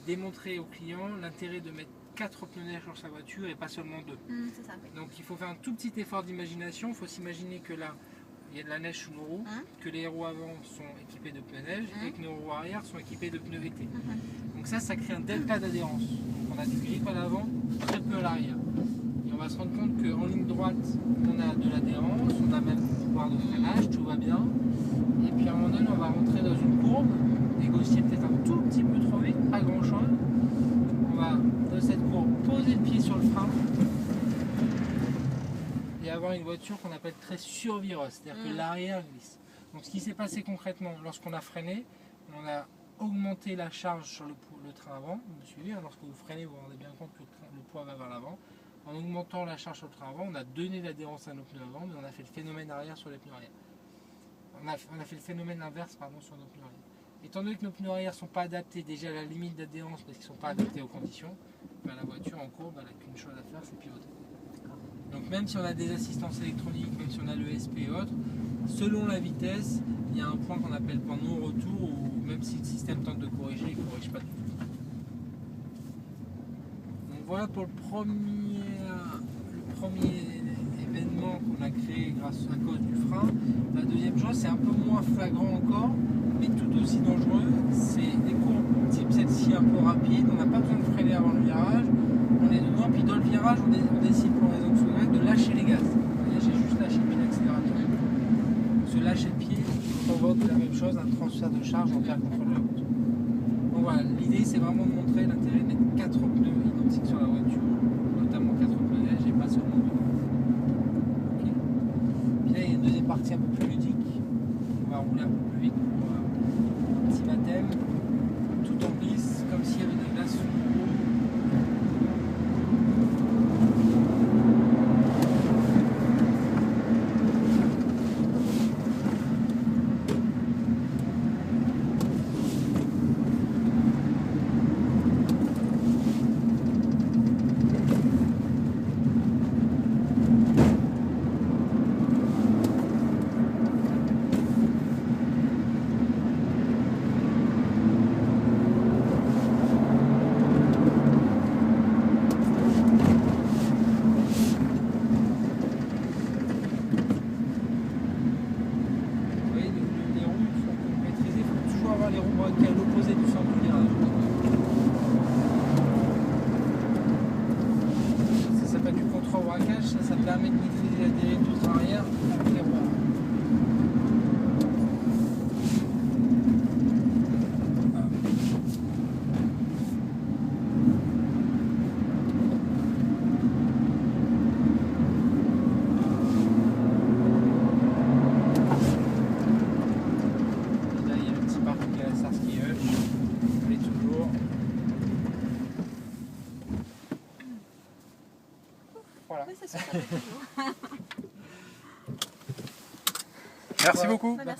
démontrer au client l'intérêt de mettre 4 pneus neige sur sa voiture et pas seulement 2. C'est ça, oui. Donc il faut faire un tout petit effort d'imagination. Il faut s'imaginer que là, il y a de la neige sous nos roues, que les roues avant sont équipées de pneus neige et que nos roues arrière sont équipées de pneus VT. Donc ça crée un delta d'adhérence. Donc on a du grip à l'avant, très peu à l'arrière. Et on va se rendre compte qu'en ligne droite, on a de l'adhérence, on a même le pouvoir de freinage, tout va bien. Et puis à un moment donné, on va rentrer dans une courbe, négocier peut-être un tout petit peu trop vite, pas grand chose. On va, dans cette courbe, poser le pied sur le frein et avoir une voiture qu'on appelle très survireuse, c'est-à-dire que l'arrière glisse. Donc ce qui s'est passé concrètement, lorsqu'on a freiné, on a augmenté la charge sur le train avant. Vous me suivez, lorsque vous freinez, vous vous rendez bien compte que le poids va vers l'avant. En augmentant la charge sur le train avant, on a donné l'adhérence à nos pneus avant, mais on a fait le phénomène arrière sur les pneus arrière. On a fait le phénomène inverse sur nos pneus arrière. Étant donné que nos pneus arrière ne sont pas adaptés déjà à la limite d'adhérence parce qu'ils ne sont pas adaptés aux conditions, la voiture en courbe, elle n'a qu'une chose à faire, c'est pivoter. Donc même si on a des assistances électroniques, même si on a l'ESP et autres, selon la vitesse, il y a un point qu'on appelle point non-retour où même si le système tente de corriger, il ne corrige pas du tout. Donc voilà pour le premier événement qu'on a créé à cause du frein. La deuxième chose, c'est un peu moins flagrant encore, mais tout aussi dangereux, c'est des courbes type celle-ci un peu rapide, on n'a pas besoin de freiner avant le virage, on est dedans, puis dans le virage on décide pour raison de sauvegarde de lâcher les gaz. Vous voyez, j'ai juste lâché le pied d'accélérateur. Se lâcher le pied provoque la même chose, un transfert de charge en perd contrôle de la voiture. Donc voilà, l'idée c'est vraiment de montrer l'intérêt de mettre 4 pneus identiques sur la voiture, notamment 4 pneus neige et pas seulement 2. Okay. Puis là il y a une deuxième partie un peu plus ludique, on va rouler un peu plus vite pour un petit baptême, tout en glisse, comme s'il y avait des glaces sous le roues. Les roues braquées à l'opposé du centre du virage. Ça s'appelle du contre-braquage, ça permet de maîtriser la dérive du train arrière avec les roues. Voilà. Oui, c'est super. Merci beaucoup. Voilà.